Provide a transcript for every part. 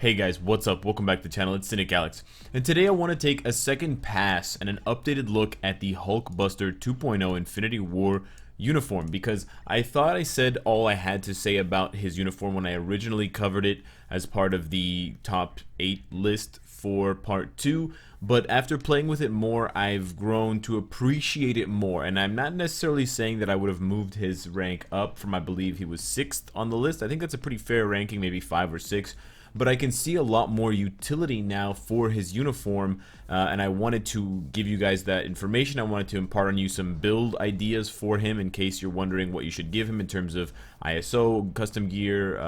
Hey guys, what's up? Welcome back to the channel. It's Cynicalex. And today I want to take a second pass and an updated look at the HULKBUSTER 2.0 Infinity War uniform, because I thought I said all I had to say about his uniform when I originally covered it as part of the top 8 list for part 2, but after playing with it more, I've grown to appreciate it more. And I'm not necessarily saying that I would have moved his rank up from, I believe he was 6th on the list. I think that's a pretty fair ranking, maybe 5 or 6. But I can see a lot more utility now for his uniform, and I wanted to give you guys that information. I wanted to impart on you some build ideas for him in case you're wondering what you should give him in terms of ISO, custom gear,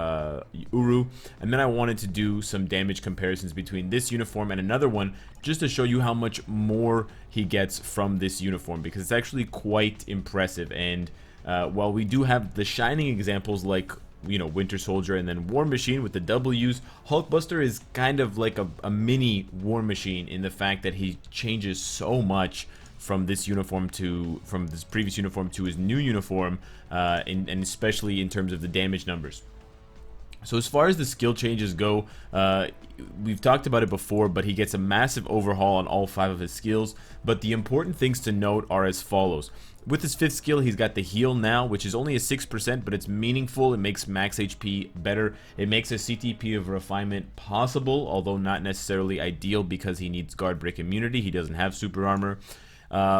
Uru, and then I wanted to do some damage comparisons between this uniform and another one just to show you how much more he gets from this uniform, because it's actually quite impressive. And while we do have the shining examples like Winter Soldier and then War Machine with the W's, HULKBUSTER is kind of like a mini War Machine in the fact that he changes so much from this previous uniform to his new uniform, and especially in terms of the damage numbers. So as far as the skill changes go, we've talked about it before, but he gets a massive overhaul on all 5 of his skills. But the important things to note are as follows. With his 5th skill, he's got the heal now, which is only a 6%, but it's meaningful. It makes max HP better. It makes a CTP of refinement possible, although not necessarily ideal because he needs guard break immunity. He doesn't have super armor.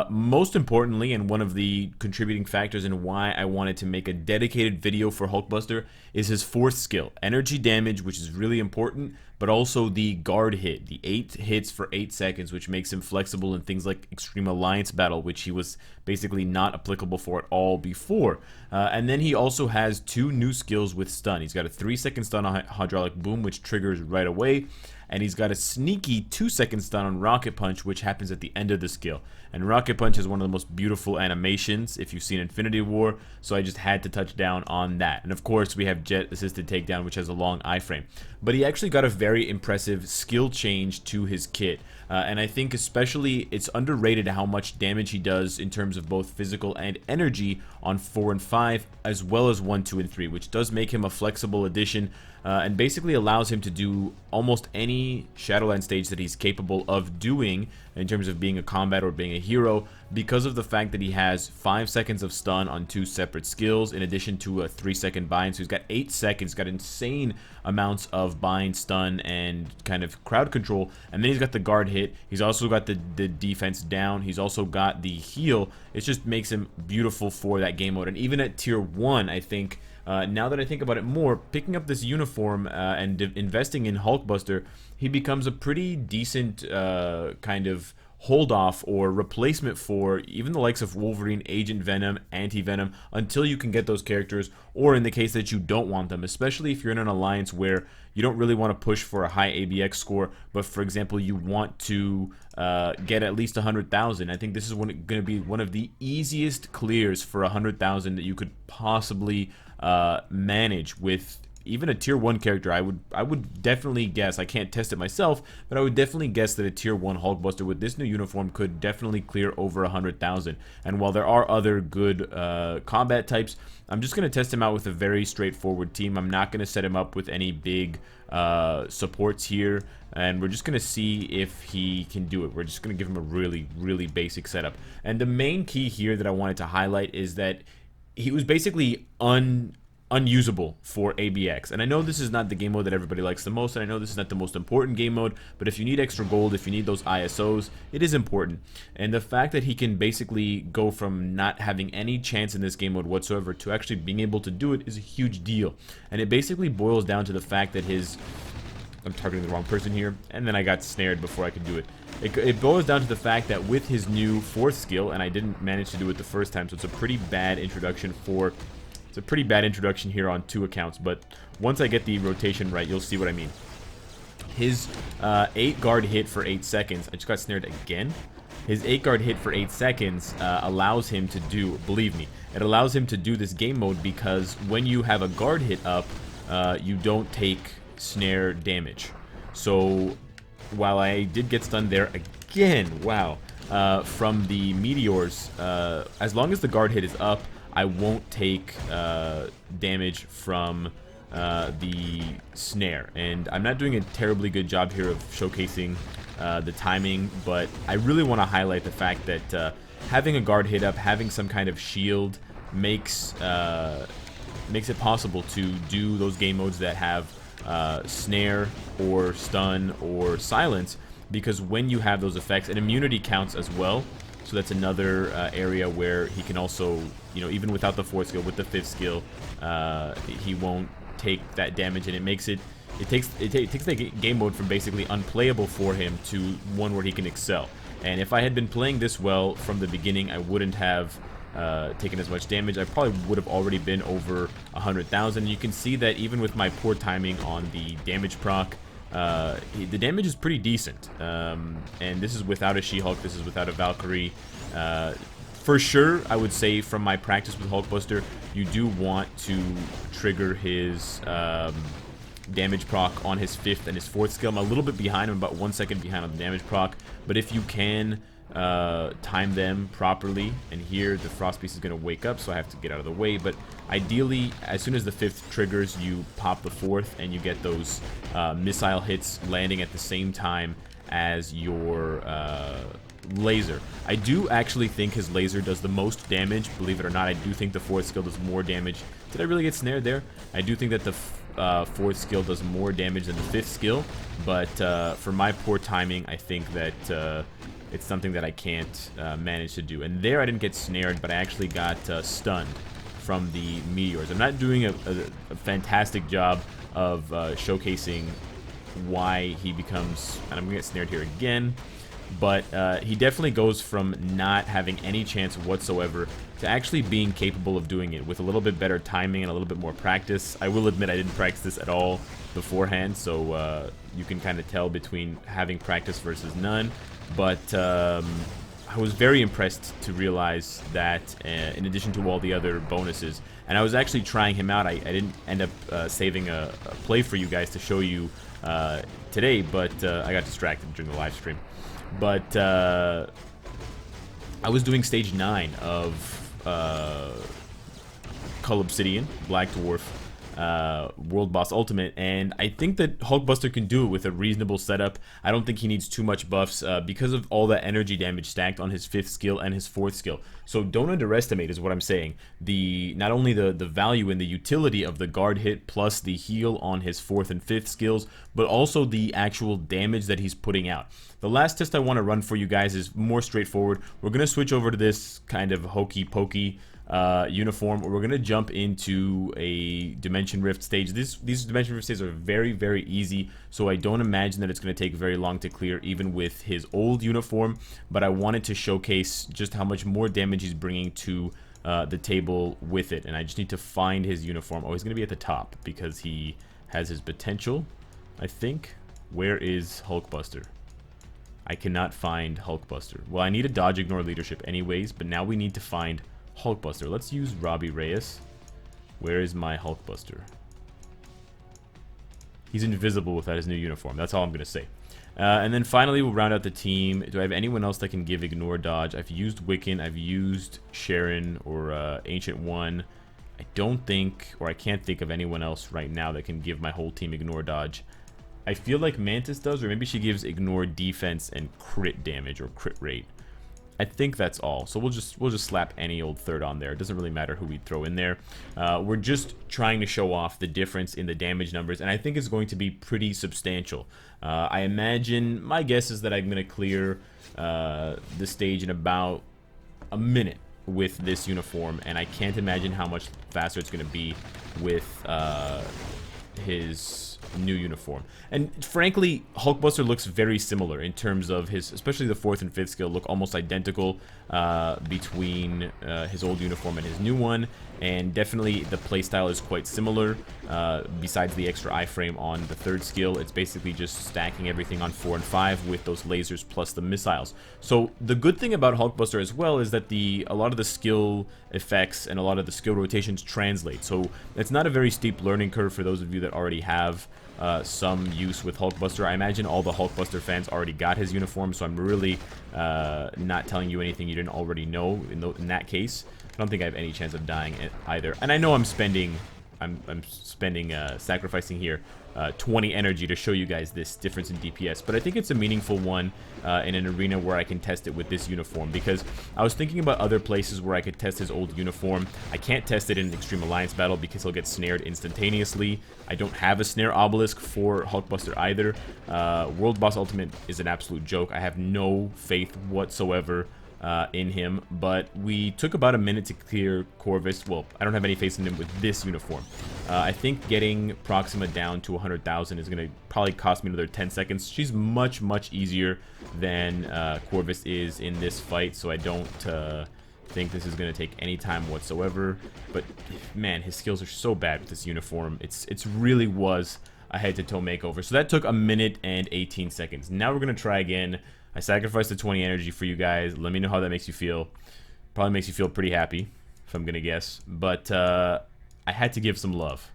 Most importantly, and one of the contributing factors in why I wanted to make a dedicated video for HULKBUSTER, is his 4th skill, energy damage, which is really important, but also the guard hit, the 8 hits for 8 seconds, which makes him flexible in things like Extreme Alliance Battle, which he was basically not applicable for at all before. And then he also has 2 new skills with stun. He's got a 3-second stun on Hydraulic Boom, which triggers right away, and he's got a sneaky 2-second stun on Rocket Punch, which happens at the end of the skill. And Rocket Punch is one of the most beautiful animations if you've seen Infinity War, so I just had to touch down on that. And of course, we have Jet Assisted Takedown, which has a long iframe. But he actually got a very impressive skill change to his kit. And I think especially it's underrated how much damage he does in terms of both physical and energy on 4 and 5, as well as 1, 2, and 3, which does make him a flexible addition, and basically allows him to do almost any Shadowland stage that he's capable of doing in terms of being a combat or being a hero, because of the fact that he has 5 seconds of stun on 2 separate skills in addition to a 3-second bind. So he's got 8 seconds, got insane amounts of bind, stun, and kind of crowd control. And then he's got the guard hit. He's also got the defense down. He's also got the heal. It just makes him beautiful for that game mode. And even at tier 1, I think, now that I think about it more, picking up this uniform and investing in HULKBUSTER, he becomes a pretty decent kind of hold off or replacement for even the likes of Wolverine, Agent Venom, Anti-Venom, until you can get those characters, or in the case that you don't want them, especially if you're in an alliance where you don't really want to push for a high ABX score, but for example you want to get at least 100,000. I think this is going to be one of the easiest clears for 100,000 that you could possibly manage with even a tier 1 character. I would definitely guess, I can't test it myself, but I would definitely guess that a tier 1 HULKBUSTER with this new uniform could definitely clear over 100,000. And while there are other good combat types, I'm just going to test him out with a very straightforward team. I'm not going to set him up with any big supports here, and we're just going to see if he can do it. We're just going to give him a really basic setup. And the main key here that I wanted to highlight is that he was basically unusable for ABX. And I know this is not the game mode that everybody likes the most, and I know this is not the most important game mode, but if you need extra gold, if you need those ISOs, it is important. And the fact that he can basically go from not having any chance in this game mode whatsoever to actually being able to do it is a huge deal. And it basically boils down to the fact that I'm targeting the wrong person here, and then I got snared before I could do it. It boils down to the fact that with his new 4th skill, and I didn't manage to do it the first time, so it's a pretty bad introduction here on 2 accounts, but once I get the rotation right, you'll see what I mean. His 8 guard hit for 8 seconds, I just got snared again. His 8 guard hit for 8 seconds allows him to do, believe me, it allows him to do this game mode because when you have a guard hit up, you don't take snare damage. So while I did get stunned there again, wow, from the meteors, as long as the guard hit is up, I won't take damage from the snare. And I'm not doing a terribly good job here of showcasing the timing, but I really want to highlight the fact that having a guard hit up, having some kind of shield makes it possible to do those game modes that have snare or stun or silence, because when you have those effects, and immunity counts as well. So that's another area where he can also, you know, even without the 4th skill, with the 5th skill, he won't take that damage, and it takes the game mode from basically unplayable for him to one where he can excel. And if I had been playing this well from the beginning, I wouldn't have taken as much damage. I probably would have already been over 100,000. You can see that even with my poor timing on the damage proc, the damage is pretty decent. And this is without a She-Hulk, this is without a Valkyrie. For sure, I would say from my practice with HULKBUSTER, you do want to trigger his damage proc on his 5th and his 4th skill. I'm a little bit behind, I'm about 1 second behind on the damage proc, but if you can time them properly, and here the frost piece is going to wake up, so I have to get out of the way, but ideally as soon as the 5th triggers, you pop the 4th and you get those missile hits landing at the same time as your laser. I do actually think his laser does the most damage, believe it or not. I do think the 4th skill does more damage. Did I really get snared there? I do think that the 4th skill does more damage than the 5th skill, but for my poor timing, I think that it's something that I can't manage to do. And there I didn't get snared, but I actually got stunned from the meteors. I'm not doing a fantastic job of showcasing why he becomes, and I'm gonna get snared here again, but he definitely goes from not having any chance whatsoever to actually being capable of doing it with a little bit better timing and a little bit more practice. I will admit I didn't practice this at all beforehand, so you can kind of tell between having practice versus none, but I was very impressed to realize that in addition to all the other bonuses, and I was actually trying him out. I didn't end up saving a play for you guys to show you today, but I got distracted during the live stream. But I was doing stage 9 of Cull Obsidian, Black Dwarf, World Boss Ultimate, and I think that HULKBUSTER can do it with a reasonable setup. I don't think he needs too much buffs because of all the energy damage stacked on his 5th skill and his 4th skill. So don't underestimate is what I'm saying. Not only the value and the utility of the guard hit plus the heal on his 4th and 5th skills, but also the actual damage that he's putting out. The last test I want to run for you guys is more straightforward. We're going to switch over to this kind of hokey-pokey uniform, where we're going to jump into a Dimension Rift stage. These Dimension Rift stages are very, very easy, so I don't imagine that it's going to take very long to clear, even with his old uniform, but I wanted to showcase just how much more damage he's bringing to the table with it, and I just need to find his uniform. Oh, he's going to be at the top, because he has his potential, I think. Where is HULKBUSTER? I cannot find HULKBUSTER. Well, I need a dodge ignore leadership anyways, but now we need to find HULKBUSTER. Let's use Robbie Reyes. Where is my HULKBUSTER? He's invisible without his new uniform. That's all I'm going to say. And then finally, we'll round out the team. Do I have anyone else that can give ignore dodge? I've used Wiccan. I've used Sharon or Ancient One. I don't think, or I can't think of anyone else right now that can give my whole team ignore dodge. I feel like Mantis does, or maybe she gives ignore defense and crit damage or crit rate. I think that's all. So we'll just slap any old third on there. It doesn't really matter who we throw in there. We're just trying to show off the difference in the damage numbers, and I think it's going to be pretty substantial. I imagine, my guess is that I'm going to clear the stage in about a minute with this uniform, and I can't imagine how much faster it's going to be with his new uniform. And frankly, HULKBUSTER looks very similar in terms of his, especially the 4th and 5th skill look almost identical between his old uniform and his new one, and definitely the playstyle is quite similar. Besides the extra iframe on the 3rd skill, it's basically just stacking everything on 4 and 5 with those lasers plus the missiles. So the good thing about HULKBUSTER as well is that a lot of the skill effects and a lot of the skill rotations translate. So it's not a very steep learning curve for those of you that already have some use with HULKBUSTER. I imagine all the HULKBUSTER fans already got his uniform, so I'm really not telling you anything you didn't already know in that case. I don't think I have any chance of dying either. And I know I'm spending I'm spending sacrificing here 20 energy to show you guys this difference in DPS, but I think it's a meaningful one in an arena where I can test it with this uniform, because I was thinking about other places where I could test his old uniform. I can't test it in an Extreme Alliance battle because he'll get snared instantaneously. I don't have a snare obelisk for Hulkbuster either. World Boss Ultimate is an absolute joke. I have no faith whatsoever in him, but we took about a minute to clear Corvus. Well, I don't have any faith in him with this uniform. I think getting Proxima down to 100,000 is going to probably cost me another 10 seconds. She's much, much easier than Corvus is in this fight, so I don't think this is going to take any time whatsoever. But, man, his skills are so bad with this uniform. It's really was a head-to-toe makeover. So that took a minute and 18 seconds. Now we're going to try again. I sacrificed the 20 energy for you guys. Let me know how that makes you feel. Probably makes you feel pretty happy, if I'm gonna guess. But I had to give some love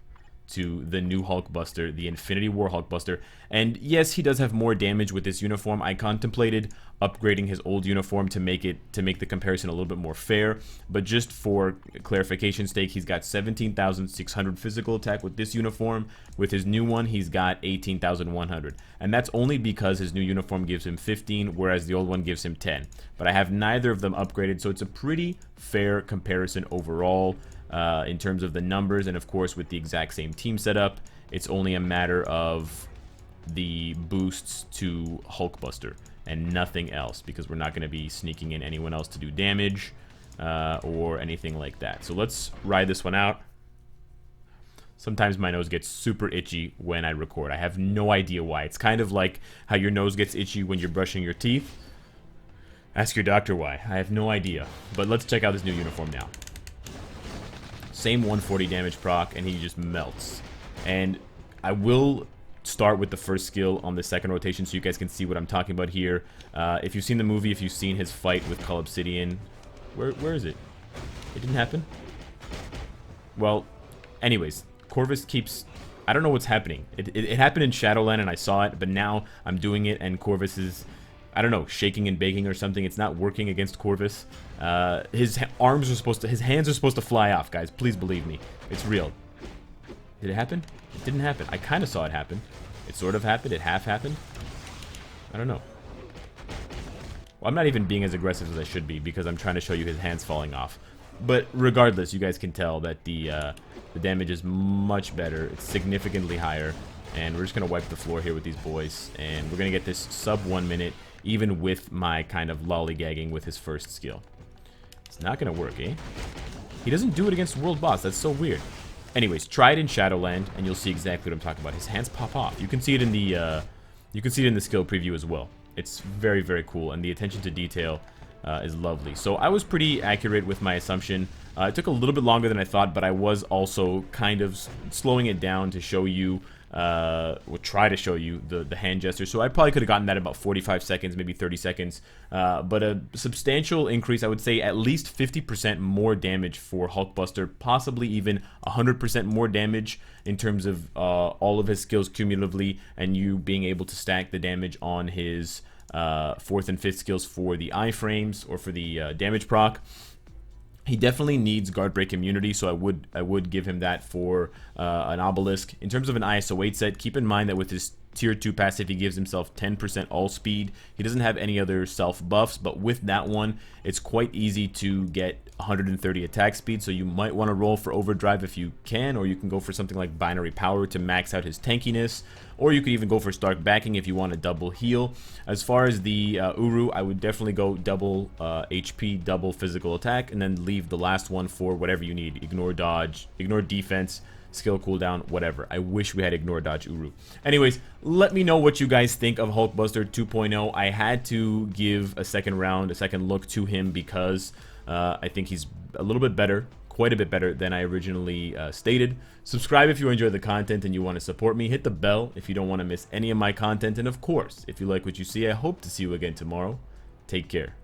to the new Hulkbuster, the Infinity War Hulkbuster. And yes, he does have more damage with this uniform. I contemplated upgrading his old uniform to make the comparison a little bit more fair, but just for clarification's sake, he's got 17,600 physical attack with this uniform. With his new one, he's got 18,100, and that's only because his new uniform gives him 15, whereas the old one gives him 10. But I have neither of them upgraded, so it's a pretty fair comparison overall. In terms of the numbers, and of course with the exact same team setup, it's only a matter of the boosts to Hulkbuster and nothing else, because we're not going to be sneaking in anyone else to do damage or anything like that. So let's ride this one out. Sometimes my nose gets super itchy when I record. I have no idea why. It's kind of like how your nose gets itchy when you're brushing your teeth. Ask your doctor why. I have no idea. But let's check out this new uniform now. Same 140 damage proc, and he just melts. And I will start with the first skill on the second rotation so you guys can see what I'm talking about here. If you've seen the movie, if you've seen his fight with Cull Obsidian, where is it? It didn't happen? Well, anyways, Corvus keeps... I don't know what's happening. It happened in Shadowland and I saw it, but now I'm doing it and Corvus is... I don't know, shaking and baking or something. It's not working against Corvus. His hands are supposed to fly off, guys. Please believe me. It's real. Did it happen? It didn't happen. I kind of saw it happen. It sort of happened. It half happened. I don't know. Well, I'm not even being as aggressive as I should be because I'm trying to show you his hands falling off. But regardless, you guys can tell that the damage is much better. It's significantly higher. And we're just going to wipe the floor here with these boys. And we're going to get this sub 1 minute, even with my kind of lollygagging with his first skill. It's not going to work, eh? He doesn't do it against World Boss. That's so weird. Anyways, try it in Shadowland, and you'll see exactly what I'm talking about. His hands pop off. You can see it in the skill preview as well. It's very, very cool, and the attention to detail is lovely. So I was pretty accurate with my assumption. It took a little bit longer than I thought, but I was also kind of slowing it down to show you, or try to show you the hand gesture. So I probably could have gotten that in about 45 seconds, maybe 30 seconds. But a substantial increase, I would say at least 50% more damage for Hulkbuster, possibly even 100% more damage in terms of all of his skills cumulatively, and you being able to stack the damage on his 4th and 5th skills for the iframes or for the damage proc. He definitely needs guard break immunity, so I would give him that for an obelisk. In terms of an ISO 8 set, keep in mind that with his tier 2 passive, he gives himself 10% all speed. He doesn't have any other self buffs, but with that one, it's quite easy to get 130 attack speed, so you might want to roll for overdrive if you can, or you can go for something like binary power to max out his tankiness, or you could even go for Stark backing if you want a double heal. As far as the Uru, I would definitely go double HP, double physical attack, and then leave the last one for whatever you need. Ignore dodge, ignore defense, skill cooldown, whatever. I wish we had ignore dodge Uru. Anyways, let me know what you guys think of Hulkbuster 2.0. I had to give a second round, a second look to him because I think he's a little bit better, quite a bit better than I originally stated. Subscribe if you enjoy the content and you want to support me. Hit the bell if you don't want to miss any of my content. And of course, if you like what you see, I hope to see you again tomorrow. Take care.